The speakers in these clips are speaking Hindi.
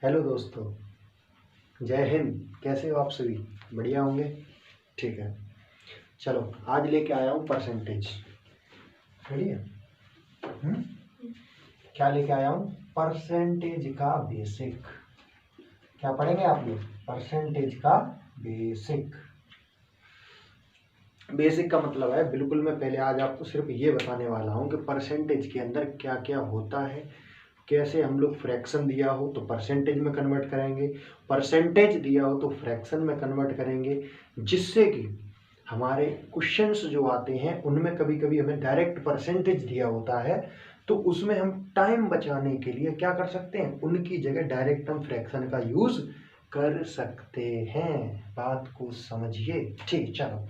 हेलो दोस्तों, जय हिंद। कैसे हो आप सभी? बढ़िया होंगे। ठीक है, चलो आज लेके आया हूँ परसेंटेज। बढ़िया। क्या लेके आया हूँ? परसेंटेज का बेसिक। क्या पढ़ेंगे आप लोग? परसेंटेज का बेसिक। बेसिक का मतलब है बिल्कुल, मैं पहले आज आपको सिर्फ ये बताने वाला हूँ कि परसेंटेज के अंदर क्या क्या होता है, कैसे हम लोग फ्रैक्शन दिया हो तो परसेंटेज में कन्वर्ट करेंगे, परसेंटेज दिया हो तो फ्रैक्शन में कन्वर्ट करेंगे, जिससे कि हमारे क्वेश्चंस जो आते हैं उनमें कभी कभी हमें डायरेक्ट परसेंटेज दिया होता है तो उसमें हम टाइम बचाने के लिए क्या कर सकते हैं, उनकी जगह डायरेक्ट हम फ्रैक्शन का यूज कर सकते हैं। बात को समझिए। ठीक, चलो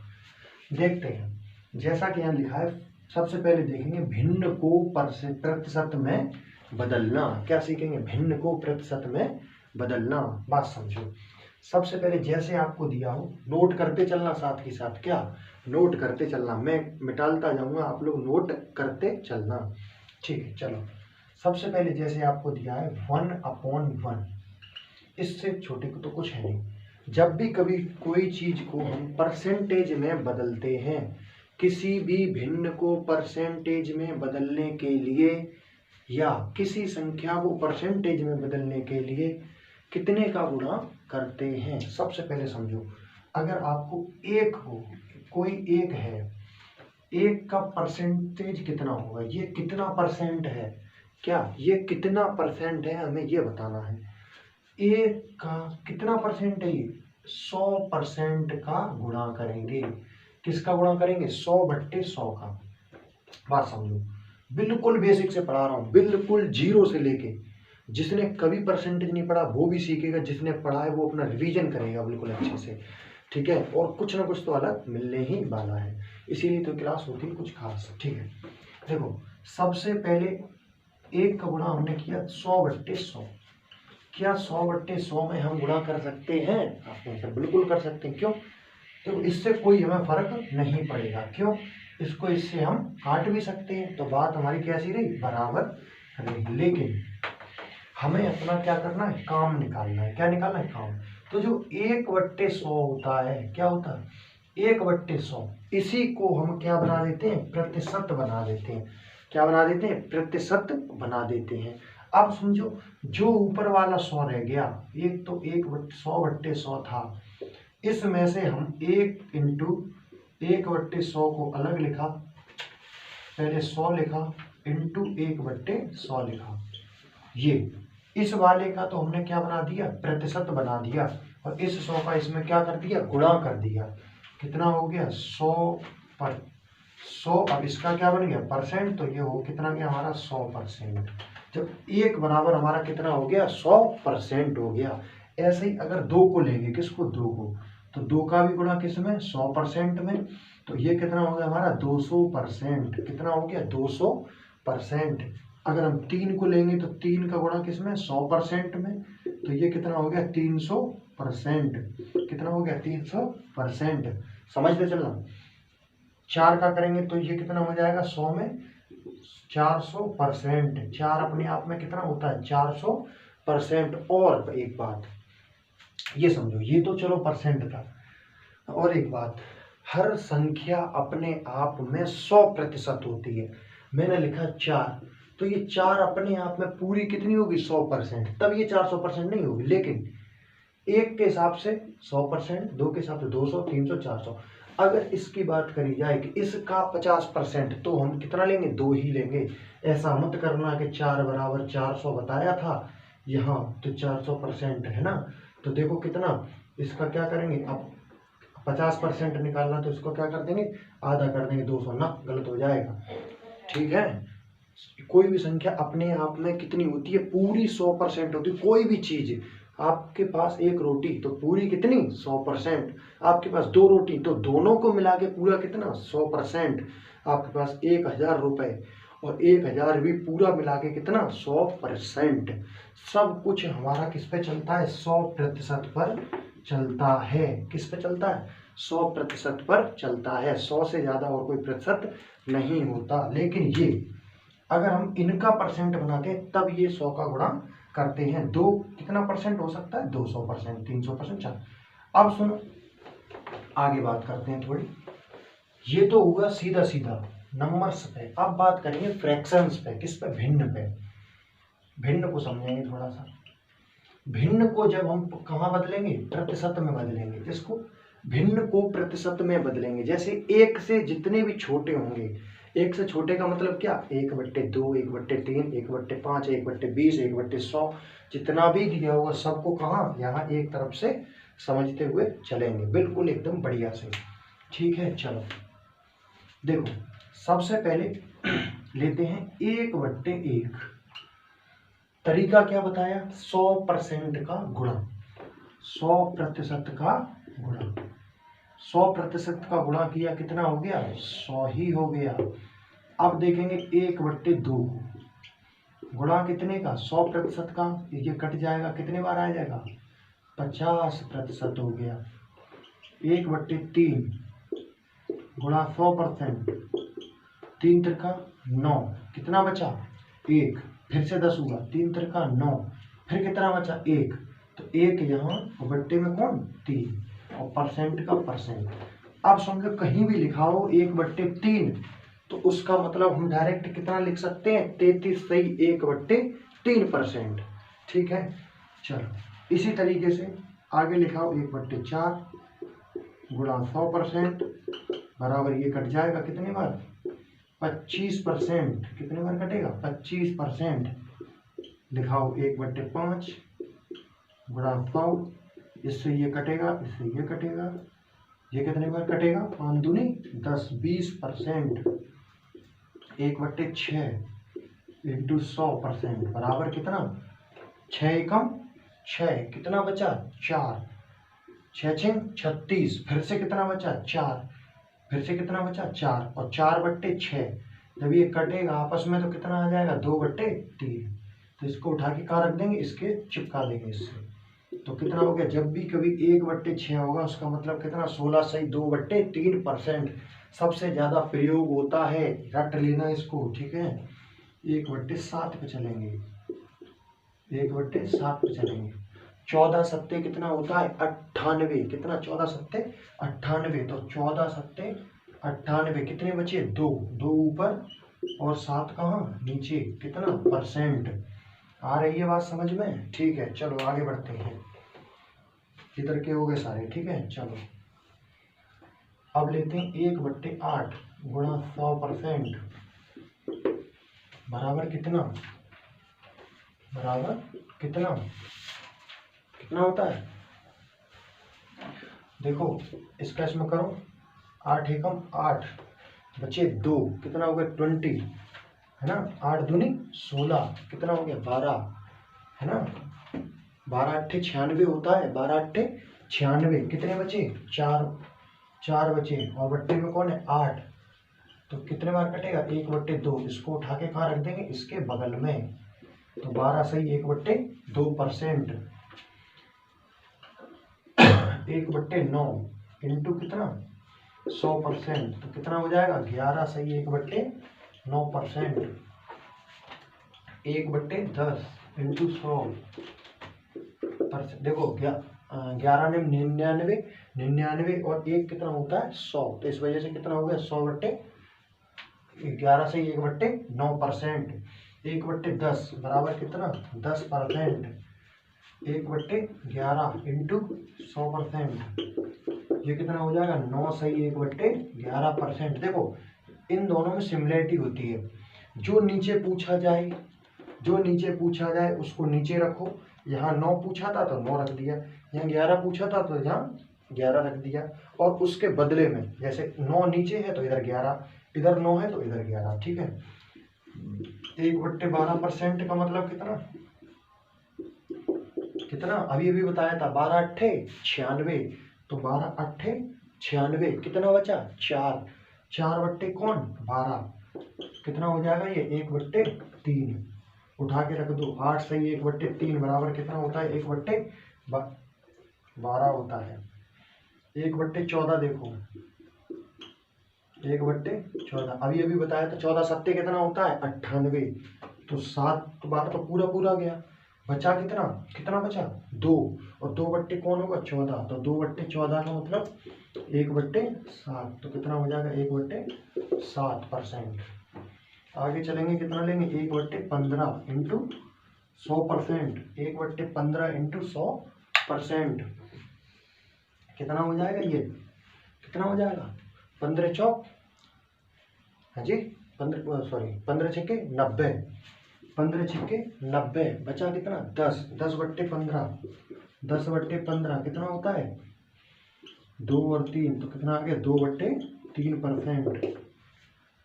देखते हैं। जैसा कि यहाँ लिखा है, सबसे पहले देखेंगे भिन्न को प्रतिशत में बदलना। क्या सीखेंगे? भिन्न को प्रतिशत में बदलना। बात समझो। सबसे पहले जैसे आपको दिया हो, नोट करते चलना, साथ ही साथ क्या नोट करते चलना। मैं मिटालता जाऊंगा, आप लोग नोट करते चलना। ठीक है, चलो सबसे पहले जैसे आपको दिया है 1/1, इससे छोटे को तो कुछ है नहीं। जब भी कभी कोई चीज को हम परसेंटेज में बदलते हैं, किसी भी भिन्न को परसेंटेज में बदलने के लिए या किसी संख्या को परसेंटेज में बदलने के लिए कितने का गुणा करते हैं। सबसे पहले समझो, अगर आपको एक को, कोई एक है, एक का परसेंटेज कितना होगा, ये कितना परसेंट है, क्या ये कितना परसेंट है, हमें ये बताना है। एक का कितना परसेंट है, ये 100% का गुणा करेंगे। किसका गुणा करेंगे? 100/100 का। बात समझो, बिल्कुल बेसिक से पढ़ा रहा हूँ, बिल्कुल जीरो से लेके। जिसने कभी परसेंटेज नहीं पढ़ा वो भी सीखेगा, जिसने पढ़ा है वो अपना रिवीजन करेगा बिल्कुल अच्छे से। ठीक है, और कुछ ना कुछ तो अलग मिलने ही वाला है, इसीलिए तो क्लास होती है कुछ खास। ठीक है, देखो सबसे पहले एक का गुणा हमने किया 100/100। क्या 100/100 में हम गुणा कर सकते हैं? आपको आंसर बिल्कुल कर सकते हैं। क्यों? तो इससे कोई हमें फर्क नहीं पड़ेगा। क्यों? इसको इससे हम काट भी सकते हैं, तो बात हमारी कैसी रही? बराबर रही। लेकिन हमें अपना क्या करना है? काम निकालना है। क्या निकालना है? काम। तो जो 1/100 होता है, क्या होता है? 1/100, इसी को हम क्या बना देते हैं? प्रतिशत बना देते हैं। क्या बना देते हैं? प्रतिशत बना देते हैं। अब समझो, जो ऊपर वाला 100 रह गया, एक तो 100/100 था, इसमें से हम 1 इंटू 1/100 को अलग लिखा, पहले 100 लिखा, इंटू 1/100 लिखा। ये इस वाले का तो हमने क्या बना दिया? प्रतिशत बना दिया। और इस 100 का इसमें क्या कर दिया? गुणा कर दिया। कितना हो गया? 100/100। अब इसका क्या बन गया? परसेंट। तो ये हो कितना गया हमारा? 100%। जब एक बराबर हमारा कितना हो गया? 100% हो गया। ऐसे ही अगर दो को लेंगे, किसको? दो को, तो दो का भी गुणा किसमें? 100% में। तो ये कितना हो गया हमारा? 200%। कितना हो गया? 200%। अगर हम 3 को लेंगे तो 3 का गुणा किसमें? 100% में। तो ये कितना हो गया? 300%। कितना हो गया? 300%। समझते चलना। 4 का करेंगे तो ये कितना हो जाएगा? 100 में 400%। 4 अपने आप में कितना होता है? 400%। और एक बात ये समझो, ये तो चलो परसेंट था। और एक बात, हर संख्या अपने आप में 100% होती है। मैंने लिखा 4, तो ये 4 अपने आप में पूरी कितनी होगी? 100%। तब ये 400% नहीं होगी। लेकिन एक के हिसाब से 100%, दो के हिसाब से 200, 300, 400। अगर इसकी बात करी जाए कि इसका 50%, तो हम कितना लेंगे? 2 ही लेंगे। ऐसा मत करना कि 4 बराबर 400 बताया था यहाँ, तो 400% है ना। तो देखो कितना, इसका क्या करेंगे? अब 50% निकालना, तो इसको क्या कर देंगे? आधा कर देंगे, 200 ना, गलत हो जाएगा। ठीक है, कोई भी संख्या अपने आप में कितनी होती है? पूरी 100% होती है। कोई भी चीज, आपके पास एक रोटी तो पूरी कितनी? 100%। आपके पास 2 रोटी तो दोनों को मिला के पूरा कितना? 100%। आपके पास 1000 रुपए और 1000 भी पूरा मिला के कितना? 100%। सब कुछ हमारा किस पे चलता है? 100% पर चलता है। किस पे चलता है? 100% पर चलता है। 100 से ज्यादा और कोई प्रतिशत नहीं होता। लेकिन ये अगर हम इनका परसेंट बनाते हैं तब ये 100 का गुणा करते हैं, 2 कितना परसेंट हो सकता है, 200%, 300%। चल अब सुनो, आगे बात करते हैं थोड़ी। ये तो हुआ सीधा सीधा नंबर्स पे। अब बात करेंगे फ्रैक्शंस पे। किस पे, भिन्न पे। भिन्न को समझेंगे थोड़ा सा। भिन्न को जब हम कहाँ बदलेंगे, प्रतिशत में बदलेंगे। इसको भिन्न को प्रतिशत में बदलेंगे। जैसे 1 से जितने भी छोटे होंगे, 1 से छोटे का मतलब क्या, 1/2, 1/3, 1/5, 1/20, 1/100, जितना भी दिया होगा सबको कहाँ, यहाँ एक तरफ से समझते हुए चलेंगे, बिल्कुल एकदम बढ़िया से। ठीक है, चलो देखो, सबसे पहले लेते हैं 1/1। तरीका क्या बताया, 100% का गुणा, 100% का गुणा। 100% का गुणा किया, कितना हो गया, 100 ही हो गया। अब देखेंगे 1/2 गुणा कितने का, 100% का, ये कट जाएगा, कितने बार आ जाएगा, 50% हो गया। 1/3 गुणा 100%, 3 त्रिका 9, कितना बचा, 1, फिर से 10 हुआ, 3 त्रिका 9, फिर कितना बचा, 1, तो 1 यहाँ बट्टे में कौन, 3, और परसेंट का परसेंट। अब समझो कहीं भी लिखा हो 1/3, तो उसका मतलब हम डायरेक्ट कितना लिख सकते हैं, 33 सही 1/3%। ठीक है, चलो इसी तरीके से आगे लिखा हो 1/4 गुणा 100% बराबर, ये कट जाएगा कितने बार, 25%। कितने बार कटेगा, 25%। लिखाओ 1/5 गुणा 100, इससे ये कटेगा, इससे ये कटेगा, ये कितने बार कटेगा, 5 दूनी 10, 20%। 1/6 इंटू 100% बराबर कितना, 6 एकम 6, कितना बचा, 4, 6 6 36, फिर से कितना बचा, 4, फिर से कितना बचा, 4, और 4/6। जब ये कटेगा आपस में तो कितना आ जाएगा, 2/3। तो इसको उठा के कहाँ रख देंगे, इसके चिपका देंगे इससे, तो कितना हो गया, जब भी कभी 1/6 होगा उसका मतलब कितना, 16 सही 2/3%। सबसे ज्यादा प्रयोग होता है, रट लेना इसको, ठीक है। 1/7 पे चलेंगे, 1/7 पे चलेंगे। 14 सत्ते कितना होता है, 98, कितना, 14 सत्ते 98, तो 14 सत्ते 98, कितने बचे, 2, 2 ऊपर और 7 कहाँ नीचे, कितना परसेंट। आ रही है बात समझ में, ठीक है, चलो आगे बढ़ते हैं। इधर के हो गए सारे, ठीक है, चलो अब लेते हैं 1/8 गुणा 100% बराबर कितना, बराबर कितना, कितना होता है, देखो इसका इसमें करो, 8 एकम 8 बचे 2, कितना हो गया, 20, है ना, 8 दूनी 16, कितना हो गया, 12, है ना, 12 8 96 होता है, 12 8 96, कितने बचे, 4 बचे, और बट्टे में कौन है, 8, तो कितने बार कटेगा, 1/2, इसको उठा के कहाँ रख देंगे, इसके बगल में, तो 12 सही 1/2%। 1/9 इंटू कितना, 100%, तो कितना हो जाएगा, 11 सही 1/9%। 1/10 इंटू 100%, देखो 11 ने 99, 99 और 1 कितना होता है, 100, तो इस वजह से कितना हो गया, 100/11 से 1/9%। 1/10 बराबर कितना, 10%। 1/11 इंटू 100%, ये कितना हो जाएगा, 9 सही 1/11%। देखो इन दोनों में सिमिलरिटी होती है, जो नीचे पूछा जाए, जो नीचे पूछा जाए उसको नीचे रखो। यहाँ 9 पूछा था तो 9 रख दिया, यहाँ 11 पूछा था तो यहाँ 11 रख दिया, और उसके बदले में जैसे 9 नीचे है तो इधर 11, इधर 9 है तो इधर 11, ठीक है। 1/12% का मतलब कितना, कितना अभी अभी बताया था, 12 8 96, तो 12 8 96, कितना बचा, 4, 4 बट्टे कौन, 12, कितना हो जाएगा ये, 1/3, उठा के रख दो, 8 सही 1/3 बराबर कितना होता है, 1/12 होता है। 1/14 देखो, 1/14 अभी अभी बताया था, 14 सत्ते कितना होता है, 98, तो 7 12 तो पूरा पूरा गया, बचा कितना, कितना बचा 2, और 2/, कौन होगा 14, तो 2/14 का मतलब 1/7, तो कितना हो जाएगा 1/7%। आगे चलेंगे कितना लेंगे 1/15 इंटू 100%, 1/15 इंटू 100%, कितना हो जाएगा ये, कितना हो जाएगा 15 चौक, हाँ जी 15 सॉरी 15 छक्के 90, 15 छक्के 90, बचा कितना 10, 10/15, 10/15 कितना होता है 2 और 3, तो कितना आ गया 2/3%।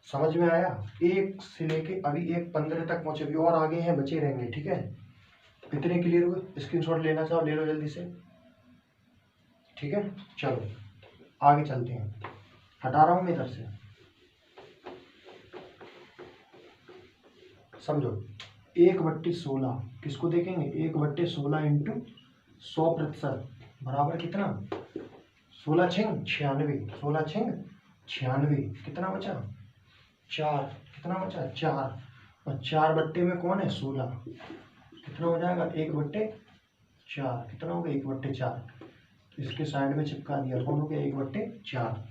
समझ में आया, एक से लेके अभी 1/15 तक पहुंचे, अभी और आगे हैं बचे रहेंगे, ठीक है। इतने क्लियर हुए, स्क्रीनशॉट लेना चाहो ले लो जल्दी से, ठीक है। चलो आगे चलते हैं, हटा रहा हूं मैं इधर से, समझो 1/16 किसको देखेंगे 1/16 इंटू 100% बराबर कितना 16 छिंग 96, 16 छिंग 96, कितना बचा 4, कितना बचा 4, और 4 में कौन है 16, कितना हो जाएगा 1/4, कितना हो गया 1/4, इसके साइड में चिपका दिया, कौन हो गया 1/4।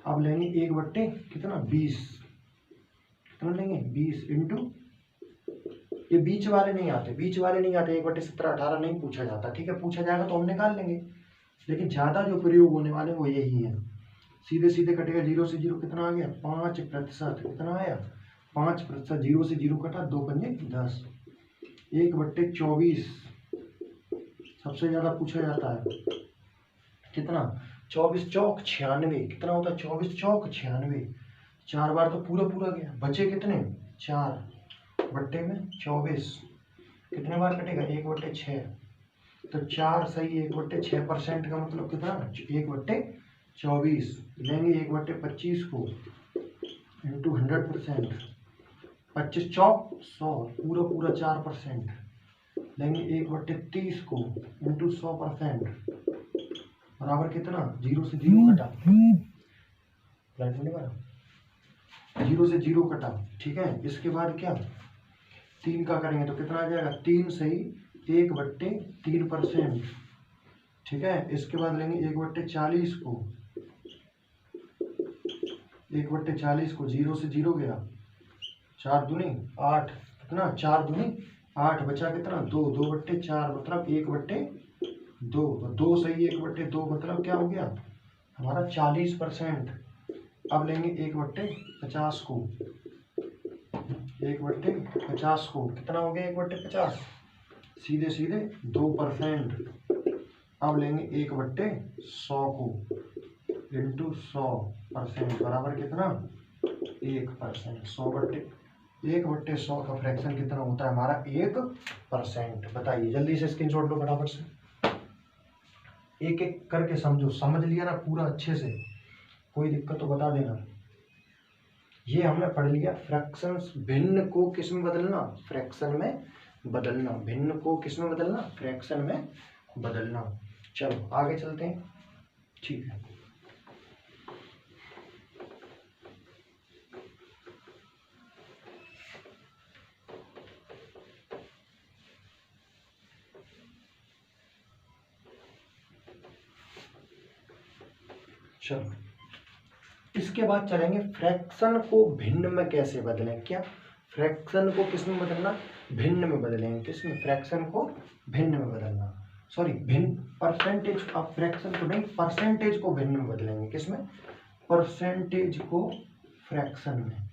अब लेंगे 1/, कितना 20, कितना लेंगे 20 इंटू, ये बीच वाले नहीं आते, बीच वाले नहीं आते, 1/17 18 नहीं पूछा जाता, ठीक है। पूछा जाएगा तो हम निकाल लेंगे, लेकिन ज्यादा जो प्रयोग होने वाले वो यही है। सीधे सीधे कटेगा, 0 से 0 कितना आ गया 5%, कितना आया 5%, 0 से 0 कटा, 2 पंजे 10, 1/24 सबसे ज्यादा पूछा जाता है, कितना 24 चौक 96, कितना होता है 24 चौक 96, 4 बार तो पूरा पूरा गया, बचे कितने 4 बट्टे में 24, कितने बार कटेगा 1/6, तो 4 सही 1/6% का मतलब कितना 1/24, लेंगे 1/25 को इंटू 100%, 25 चौक 100, पूरा पूरा 4%, लेंगे 1/30 को इंटू 100% बराबर कितना 0 से 0 कटा, 0 से 0 कटा, ठीक है। इसके बाद क्या 3 का करेंगे तो कितना आ जाएगा 3 सही 1/3%, ठीक है। इसके बाद लेंगे 1/40 को, 1/40 को 0 से 0 गया, 4 दूनी 8, कितना 4 दूनी 8, बचा कितना 2, 2/4 मतलब 1/2, 2 सही 1/2 मतलब क्या हो गया हमारा 40%। अब लेंगे 1/50 को, 1/50 को कितना हो गया 1/50, सीधे सीधे 2%। अब लेंगे 1/100 को इंटू 100% बराबर कितना 1%, 1/100 का फ्रैक्शन कितना होता है हमारा 1%। बताइए जल्दी से स्क्रीनशॉट लो फटाफट से, एक एक करके समझो, समझ लिया ना पूरा अच्छे से, कोई दिक्कत तो बता देना। ये हमने पढ़ लिया फ्रैक्शंस, भिन्न को किस में बदलना फ्रैक्शन में बदलना, भिन्न को किस में बदलना फ्रैक्शन में बदलना। चलो आगे चलते हैं, ठीक है। चलो इसके बाद चलेंगे फ्रैक्शन को भिन्न में कैसे बदलें, क्या फ्रैक्शन को किस में बदलना भिन्न में बदलेंगे, किस में फ्रैक्शन को भिन्न में बदलना, सॉरी भिन्न परसेंटेज ऑफ फ्रैक्शन को नहीं, परसेंटेज को भिन्न में बदलेंगे, किस में परसेंटेज को फ्रैक्शन में,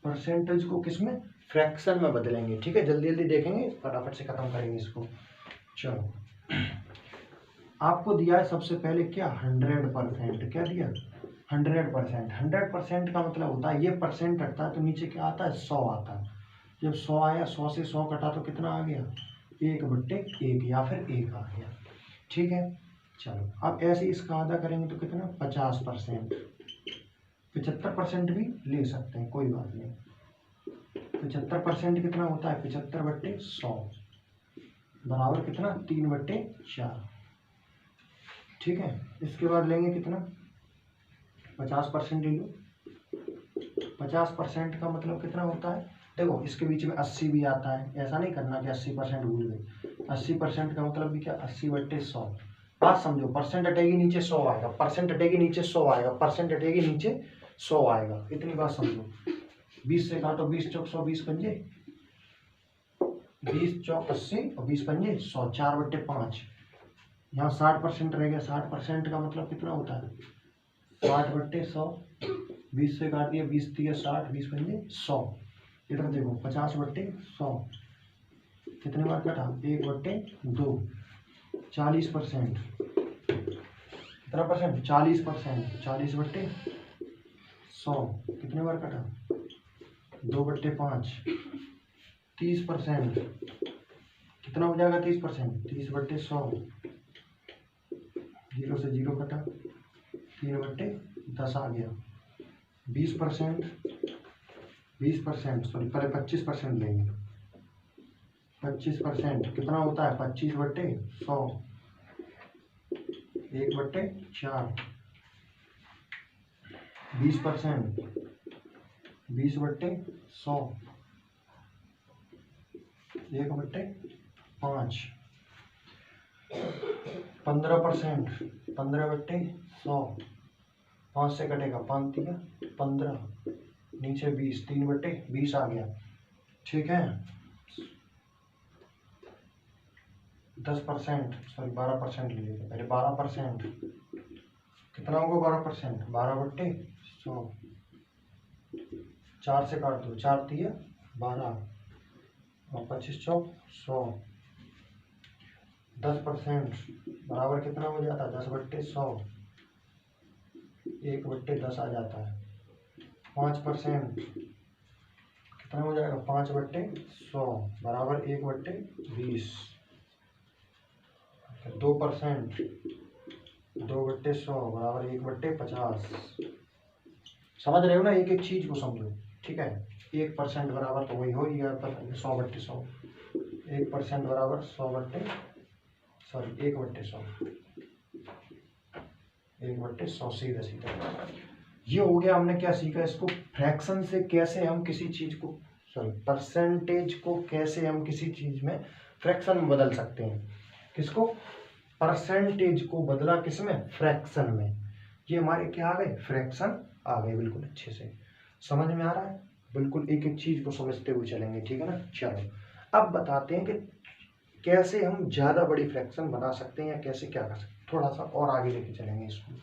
परसेंटेज को किस में फ्रैक्शन में बदलेंगे, ठीक है। जल्दी जल्दी देखेंगे, फटाफट से खत्म करेंगे इसको। चलो आपको दिया है सबसे पहले क्या 100%, क्या दिया 100%, 100% का मतलब होता है ये परसेंट हटता है तो नीचे क्या आता है 100 आता है, जब 100 आया 100 से 100 कटा तो कितना आ गया 1/1 या फिर 1 आ गया, ठीक है। चलो अब ऐसे इसका आधा करेंगे तो कितना 50%, 75% भी ले सकते हैं कोई बात नहीं, 75% कितना होता है 75/100 बराबर कितना 3/4, ठीक है। इसके बाद लेंगे कितना 50% ले लो, 50% का मतलब कितना होता है, देखो इसके बीच में 80 भी आता है, ऐसा नहीं करना कि 80% भूल गए। 80% का मतलब भी क्या, 80/100। बात समझो, परसेंट हटेगी नीचे 100 आएगा, परसेंट हटेगी नीचे 100 आएगा, परसेंट हटेगी नीचे 100 आएगा, इतनी बात समझो। 20 से काटो, 20 चौक 100, 20 पंजे 20 चौक 80 और 20 पंजे 100, 4/5। यहाँ 60% रह गया, 60% का मतलब कितना होता है, 60/100। 20 से काट दिया, 20 दिया 60, 20 पंजे 100। इधर देखो 50/100, कितने बार कटा, 1/2। 40%, कितना परसेंट, 40%, 40/100, कितने बार कटा, 2/5। 30%, कितना हो जाएगा 30%, 30/100। 0 से 0 कटा, 3/10 आ गया। 20%, 20% सॉरी पहले 25% लेंगे। 25% कितना होता है, 25/100, 1/4। 20%, 20/100, 1/5। 15%, 15/100, 5 से कटेगा, 5 दिया 15, नीचे 20, 3/20 आ गया। ठीक है। 10% सॉरी 12% ले लेते पहले, 12%, कितना होगा 12%, 12/100। 4 से काट दो, 4 दिया 12 और 25 चौक 100। 10% बराबर कितना हो जाता है, 10/100, 1/10 आ जाता है। 5% कितना हो जाएगा, 5/100 बराबर 1/20। 2%, 2/100 बराबर 1/50। समझ रहे हो ना, एक एक चीज को समझो। ठीक है, 1% बराबर तो वही हो ही गया, 100/100। 1% बराबर 1/100, 1/100 सीधा सीधा। ये हो गया, हमने क्या सीखा, इसको फ्रैक्शन से कैसे हम किसी चीज को, सॉरी परसेंटेज को कैसे हम किसी चीज में फ्रैक्शन में बदल सकते हैं। किसको, परसेंटेज को बदला किसमें, फ्रैक्शन में। ये हमारे क्या आ गए, फ्रैक्शन आ गए। बिल्कुल अच्छे से समझ में आ रहा है, बिल्कुल एक एक चीज को समझते हुए चलेंगे। ठीक है ना। चलो अब बताते हैं कि कैसे हम ज्यादा बड़ी फ्रैक्शन बना सकते हैं या कैसे क्या कर सकते हैं, थोड़ा सा और आगे लेके चलेंगे इसको।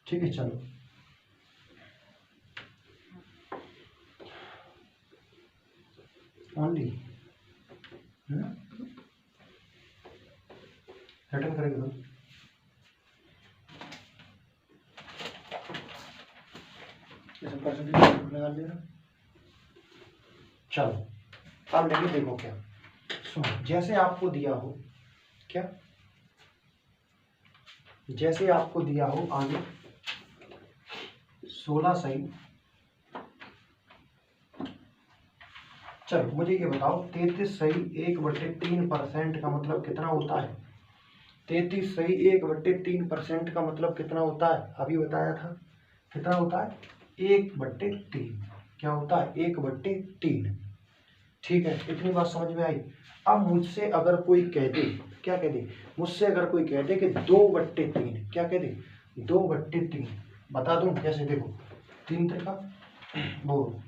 ठीक है, चलो ओनली रिटर्न करेंगे तो परसेंटेज लगा देना। चलो अब लेके देखो क्या, सुनो, जैसे आपको दिया हो, क्या, जैसे आपको दिया हो आगे 16 सही। चलो मुझे ये बताओ, 33 सही 1/3% का मतलब कितना होता है। 33 सही 1/3% का मतलब कितना होता है, अभी बताया था, कितना होता है, 1/3। क्या होता है, 1/3। ठीक है, इतनी बात समझ में आई। अब मुझसे अगर कोई कह दे, क्या कह दे, मुझसे अगर कोई कह दे कि 2/3, क्या कह दे, 2/3 बता दूं कैसे, देखो 3 का वो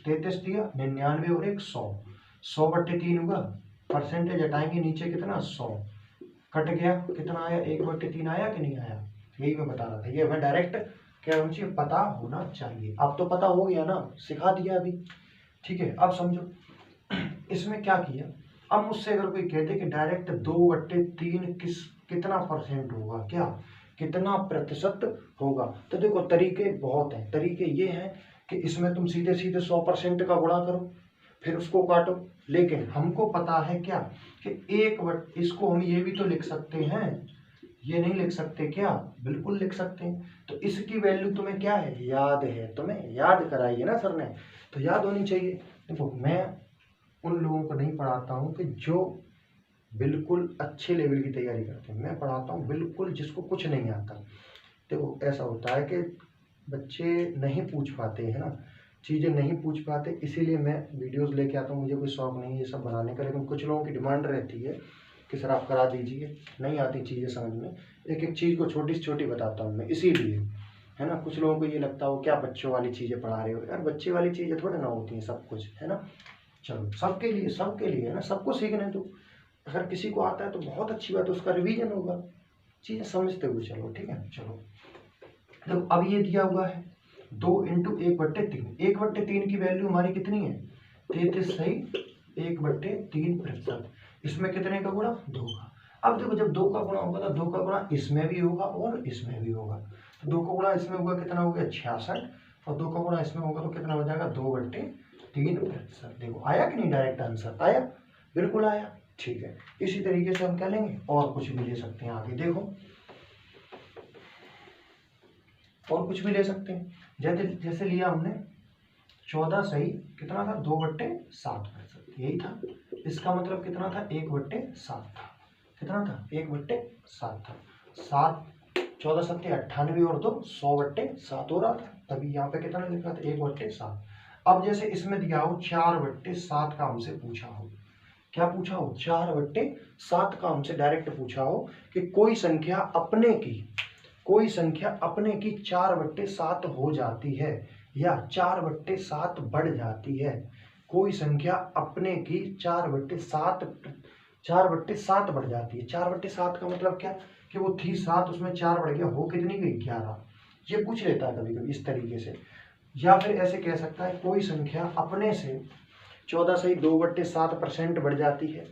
33 दिया, 99 और 100, 100/3 होगा। परसेंटेज हटाएंगे नीचे कितना, 100 कट गया, कितना आया, 1/3 आया कि नहीं आया। यही मैं बता रहा था, ये हमें डायरेक्ट क्या मुझे पता होना चाहिए। अब तो पता हो गया ना, सिखा दिया अभी। ठीक है, अब समझो इसमें क्या किया। अब मुझसे अगर कोई कहते कि डायरेक्ट 2/3 कितना परसेंट होगा, क्या कितना प्रतिशत होगा, तो देखो तरीके बहुत हैं। तरीके ये हैं कि इसमें तुम सीधे सीधे 100% का गुणा करो, फिर उसको काटो। लेकिन हमको पता है क्या कि इसको हम ये भी तो लिख सकते हैं, ये नहीं लिख सकते क्या, बिल्कुल लिख सकते हैं। तो इसकी वैल्यू तुम्हें क्या है, याद है, तुम्हें याद कराई है ना सर ने, तो याद होनी चाहिए। देखो मैं उन लोगों को नहीं पढ़ाता हूँ कि जो बिल्कुल अच्छे लेवल की तैयारी करते हैं, मैं पढ़ाता हूँ बिल्कुल जिसको कुछ नहीं आता। देखो ऐसा होता है कि बच्चे नहीं पूछ पाते हैं ना, चीज़ें नहीं पूछ पाते, इसीलिए मैं वीडियोस लेके आता हूँ। मुझे कोई शौक नहीं है ये सब बनाने का, लेकिन कुछ लोगों की डिमांड रहती है कि सर आप करा दीजिए, नहीं आती चीज़ें समझ में, एक एक चीज़ को छोटी से छोटी बताता हूँ मैं, इसीलिए, है ना। कुछ लोगों को ये लगता हो क्या बच्चों वाली चीज़ें पढ़ा रहे हो, यार बच्चे वाली चीज़ें थोड़े ना होती हैं सब कुछ, है ना। चलो सबके लिए है ना, सबको सीखने दो। अगर किसी को आता है तो बहुत अच्छी बात है, उसका रिवीजन होगा, चीज़ें समझते हुए चलो, ठीक है। चलो देखो अब ये दिया हुआ है 2 इंटू 1/3, 1/3 की वैल्यू हमारी कितनी है 33 सही, 1/3%। इसमें कितने का गुणा 2 का। अब देखो जब 2 का गुणा होगा तो 2 का गुणा इसमें भी होगा और इसमें भी होगा, तो 2 का गुणा इसमें होगा कितना हो गया 66, और 2 का गुणा इसमें होगा तो कितना हो जाएगा 2/3%। देखो आया कि नहीं, डायरेक्ट आंसर आया, बिल्कुल आया, ठीक है। इसी तरीके से हम क्या लेंगे, और कुछ भी ले सकते हैं आगे, देखो और कुछ भी ले सकते हैं। जैसे लिया हमने 14 सही कितना था 2/7%, यही था। इसका मतलब कितना था 1/7 था, कितना था 1/7 था। 7 14 7 98 और 2 100/7 हो रहा था, तभी यहाँ पे कितना लिखा था 1/7। अब जैसे इसमें दिया हो 4/7 का हमसे पूछा हो, क्या पूछा हो 4/7 का हमसे डायरेक्ट पूछा हो कि कोई संख्या अपने की 4/7 हो जाती है या 4/7 बढ़ जाती है। कोई संख्या अपने की 4/7 बढ़ जाती है। 4/7 का मतलब क्या कि वो थी 7, उसमें 4 बढ़ गया, हो कितनी गई 11। ये पूछ लेता है कभी कभी इस तरीके से। या फिर ऐसे कह सकता है कोई संख्या अपने से 14 सही 2/7% बढ़ जाती है,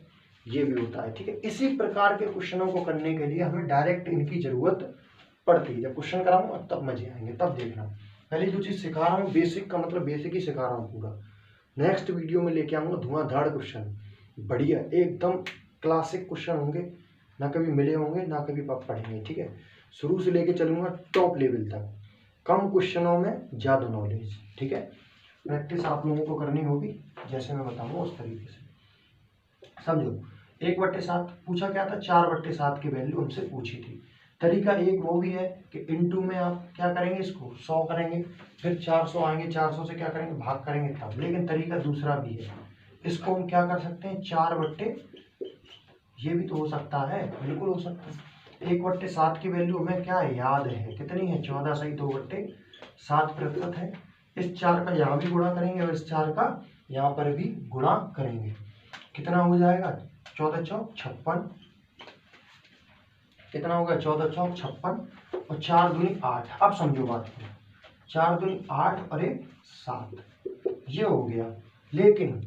ये भी होता है, ठीक है। इसी प्रकार के क्वेश्चनों को करने के लिए हमें डायरेक्ट इनकी जरूरत पड़ती है। जब क्वेश्चन कराऊंगा तब मजे आएंगे, तब देखना। पहले जो चीज सिखा रहा हूँ बेसिक का मतलब बेसिक ही सिखा रहा हूँ पूरा। नेक्स्ट वीडियो में लेके आऊंगा धुआंधार क्वेश्चन, बढ़िया एकदम क्लासिक क्वेश्चन होंगे, ना कभी मिले होंगे ना कभी पढ़ेंगे, ठीक है। शुरू से लेके चलूंगा टॉप लेवल तक, कम क्वेश्चनों में ज्यादा नॉलेज, ठीक है। प्रैक्टिस आप लोगों को करनी होगी जैसे मैं बताऊंगा उस तरीके से समझो। 1/7 पूछा क्या था, 4/7 की वैल्यू हमसे पूछी थी। तरीका एक वो भी है कि इनटू में आप क्या करेंगे, इसको 100 करेंगे, फिर 400 आएंगे, 400 से क्या करेंगे भाग करेंगे तब। लेकिन तरीका दूसरा भी है, इसको हम क्या कर सकते हैं 4/, ये भी तो हो सकता है, बिल्कुल हो सकता है। 1/7 की वैल्यू हमें क्या है याद है, कितनी है 14 सही 2/7% है। इस 4 का यहाँ भी गुणा करेंगे और इस 4 का यहाँ पर भी गुणा करेंगे, कितना हो जाएगा 14 चौक 56, कितना होगा 14 चौक 56 और 4 दूनी 8। अब समझो बात को, 4 दूनी 8 और 1 7, ये हो गया। लेकिन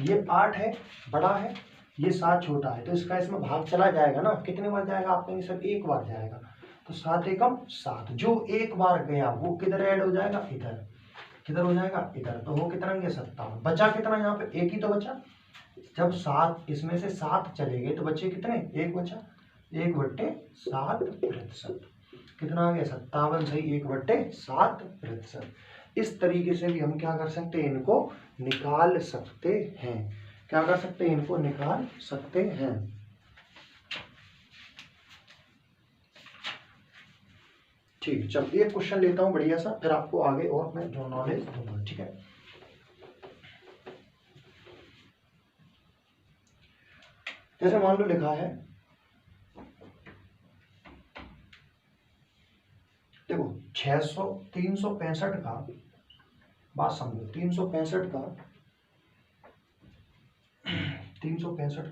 ये 8 है बड़ा है, ये 7 छोटा है, तो इसका इसमें भाग चला जाएगा ना, कितने बार जाएगा आप कहेंगे सर एक बार जाएगा, तो 7 एकम 7, जो एक बार गया वो किधर ऐड हो जाएगा इधर, किधर हो जाएगा इधर, तो वो कितना गया 57। बचा कितना यहाँ पे, एक ही तो बचा। जब 7 इसमें से 7 चले गए तो बचे कितने, एक बचा, 1/7%, कितना आ गया 57 सही 1/7%। इस तरीके से भी हम क्या कर सकते हैं, इनको निकाल सकते हैं, क्या कर सकते हैं, इनको निकाल सकते हैं। ठीक, चल एक क्वेश्चन लेता हूं बढ़िया सा, फिर आपको आगे और मैं जो नॉलेज दूंगा, ठीक है। जैसे मान लो लिखा है, देखो 365 का, बात समझो 365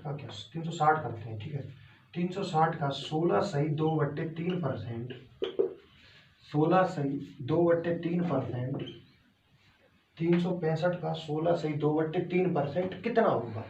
का क्या 360 करते हैं, ठीक है। 360 का 16 सही 2/3%, 16 सही 2/3%, 365 का 16 सही 2/3% कितना होगा।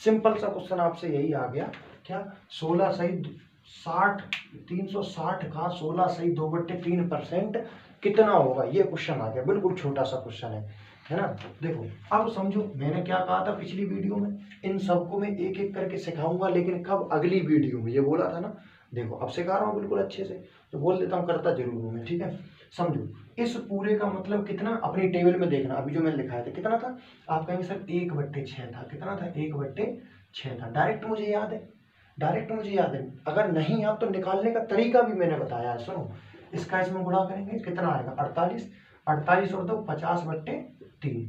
सिंपल सा क्वेश्चन आपसे यही आ गया, क्या 16 सही 60, 360 का 16 सही 2/3% कितना होगा, ये क्वेश्चन आ गया। बिल्कुल छोटा सा क्वेश्चन है ना। देखो अब समझो मैंने क्या कहा था पिछली वीडियो में, इन सबको मैं एक एक करके सिखाऊंगा, लेकिन कब, अगली वीडियो में, ये बोला था ना। देखो अब सिखा रहा हूँ बिल्कुल अच्छे से, तो बोल देता हूँ करता जरूर हूँ मैं, ठीक है। समझो इस पूरे का मतलब कितना, अपनी टेबल में देखना, अभी जो मैंने लिखा था कितना था, आप कहेंगे सर 1/6 था, कितना था 1/6 था। डायरेक्ट मुझे याद है, अगर नहीं याद तो निकालने का तरीका भी मैंने बताया है, सुनो। इसका इसमें गुणा करेंगे कितना आएगा 48, 48 और 2 50/3,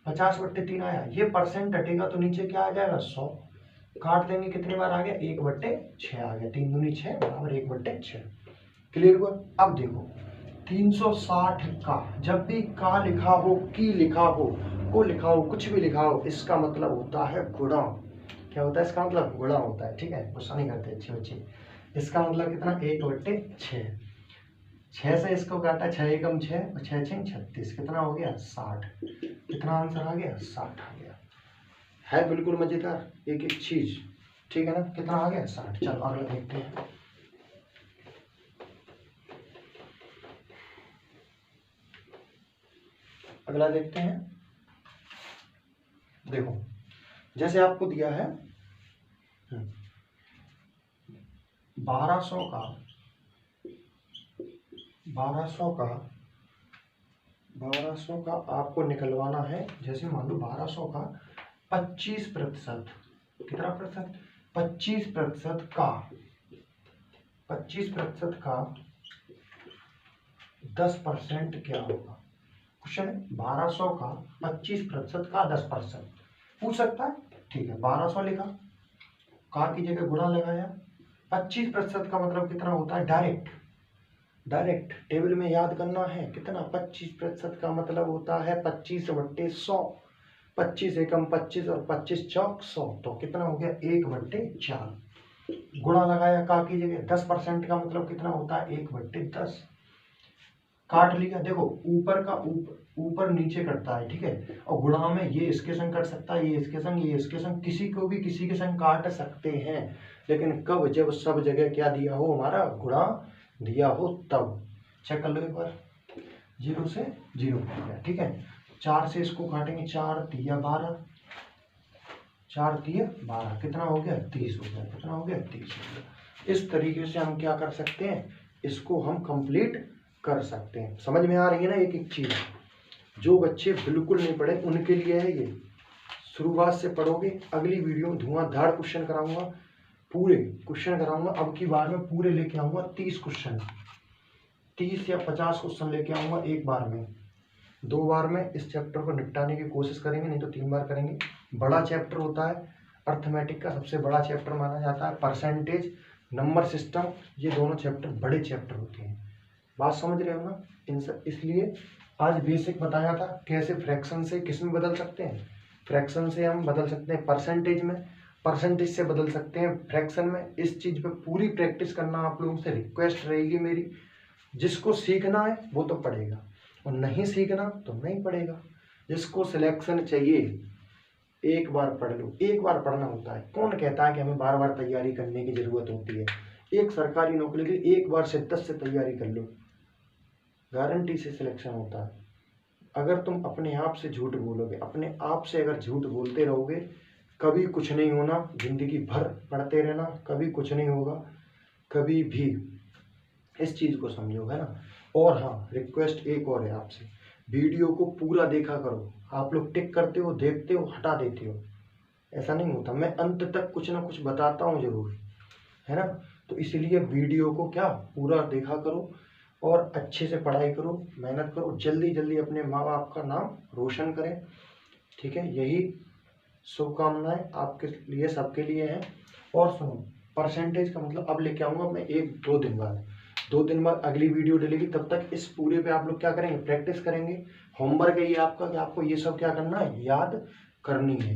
50/3 आया। ये परसेंट हटेगा तो नीचे क्या आ जाएगा 100, काट देंगे कितनी बार आ गया 1/6 आ गया, 3 दूनी 6 बराबर 1/6। क्लियर हुआ। अब देखो 360 का, जब भी का लिखा हो, की लिखा हो, को लिखा हो, कुछ भी लिखा हो, इसका मतलब होता है गुणा। क्या होता है इसका मतलब? गुणा होता है। ठीक है, गुस्सा नहीं करते अच्छे बच्चे। इसका मतलब कितना 1/6, 6 से इसको काटा, 6 एकम 6 और 6 6 36, कितना हो गया 60। कितना आंसर आ गया 60 आ गया। है बिल्कुल मजेदार एक एक चीज। ठीक है ना, कितना आ गया 60। चलो अगला देखते हैं। अगला देखते हैं। देखो जैसे आपको दिया है 1200 का 1200 का आपको निकलवाना है। जैसे मान लो 1200 का 25%, कितना प्रतिशत? 25% का 25% का 10% क्या होगा? क्वेश्चन है 1200 का 25% का 10% पूछ सकता है। ठीक है, 1200 लिखा, का की जगह गुणा लगाया। 25% का मतलब कितना होता है? डायरेक्ट टेबल में याद करना है। कितना? 25% का मतलब होता है 25/100, 25 एकम 25 और 25 चौक 100, तो कितना हो गया 1/4। गुणा लगाया का की जगह। 10% का मतलब कितना होता है 1/10, काट लिया। देखो ऊपर का ऊपर नीचे कटता है, ठीक है, और गुणा में ये इसके संग कट सकता है, ये इसके संग, ये इसके संग, किसी को भी किसी के संग काट सकते हैं, लेकिन कब? जब सब जगह क्या दिया हो, हमारा गुणा दिया हो तब। चेक कर लो एक बार। 0 से 0 हो गया। ठीक है, 4 से इसको काटेंगे, 4 तिया 12, 4 तिया 12, कितना हो गया 30 हो गया। कितना हो गया 30 हो गया। इस तरीके से हम क्या कर सकते हैं, इसको हम कंप्लीट कर सकते हैं। समझ में आ रही है ना एक एक चीज? जो बच्चे बिल्कुल नहीं पढ़े उनके लिए है ये। शुरुआत से पढ़ोगे, अगली वीडियो में धुआंधार क्वेश्चन कराऊंगा, पूरे क्वेश्चन कराऊंगा। अब की बार में पूरे लेके आऊंगा 30 क्वेश्चन, 30 या 50 क्वेश्चन लेके आऊंगा एक बार में। 2 बार में इस चैप्टर को निपटाने की कोशिश करेंगे, नहीं तो 3 बार करेंगे। बड़ा चैप्टर होता है, अर्थमेटिक का सबसे बड़ा चैप्टर माना जाता है। परसेंटेज, नंबर सिस्टम, ये दोनों चैप्टर बड़े चैप्टर होते हैं। बात समझ रहे हो ना? इन सब इसलिए आज बेसिक बताया था कैसे फ्रैक्शन से किस में बदल सकते हैं। फ्रैक्शन से हम बदल सकते हैं परसेंटेज में, परसेंटेज से बदल सकते हैं फ्रैक्शन में। इस चीज़ पे पूरी प्रैक्टिस करना आप लोगों से रिक्वेस्ट रहेगी मेरी। जिसको सीखना है वो तो पढ़ेगा, और नहीं सीखना तो नहीं पढ़ेगा। जिसको सिलेक्शन चाहिए एक बार पढ़ लो, एक बार पढ़ना होता है। कौन कहता है कि हमें बार बार तैयारी करने की जरूरत होती है? एक सरकारी नौकरी के लिए एक बार शिद्दत से तैयारी कर लो, गारंटी से सिलेक्शन होता है। अगर तुम अपने आप से झूठ बोलोगे, अपने आप से अगर झूठ बोलते रहोगे, कभी कुछ नहीं होना। जिंदगी भर पढ़ते रहना, कभी कुछ नहीं होगा, कभी भी। इस चीज़ को समझो, है ना? और हाँ, रिक्वेस्ट एक और है आपसे, वीडियो को पूरा देखा करो। आप लोग टिक करते हो, देखते हो, हटा देते हो, ऐसा नहीं होता। मैं अंत तक कुछ ना कुछ बताता हूँ जरूर, है ना? तो इसलिए वीडियो को क्या पूरा देखा करो और अच्छे से पढ़ाई करो, मेहनत करो, जल्दी जल्दी अपने माँ बाप का नाम रोशन करें। ठीक है, यही शुभकामनाएं आपके लिए, सबके लिए हैं। और सुनो, परसेंटेज का मतलब अब लेके आऊँगा मैं 1-2 दिन बाद। 2 दिन बाद अगली वीडियो डलेगी। तब तक इस पूरे पे आप लोग क्या करेंगे, प्रैक्टिस करेंगे। होमवर्क है ये आपका कि आपको ये सब क्या करना है, याद करनी है।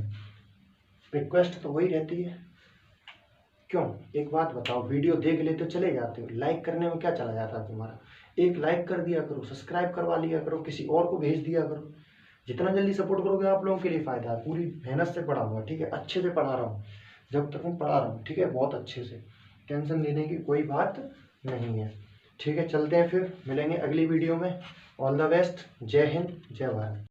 रिक्वेस्ट तो वही रहती है। क्यों? एक बात बताओ, वीडियो देख लेते तो चले जाते हो, लाइक करने में क्या चला जाता है तुम्हारा? एक लाइक कर दिया करो, सब्सक्राइब करवा लिया करो, किसी और को भेज दिया करो। जितना जल्दी सपोर्ट करोगे आप लोगों के लिए फायदा है। पूरी मेहनत से पढ़ाऊंगा, ठीक है, अच्छे से पढ़ा रहा हूँ जब तक मैं पढ़ा रहा हूँ, ठीक है, बहुत अच्छे से। टेंशन लेने की कोई बात नहीं है। ठीक है, चलते हैं फिर, मिलेंगे अगली वीडियो में। ऑल द बेस्ट, जय हिंद, जय भारत।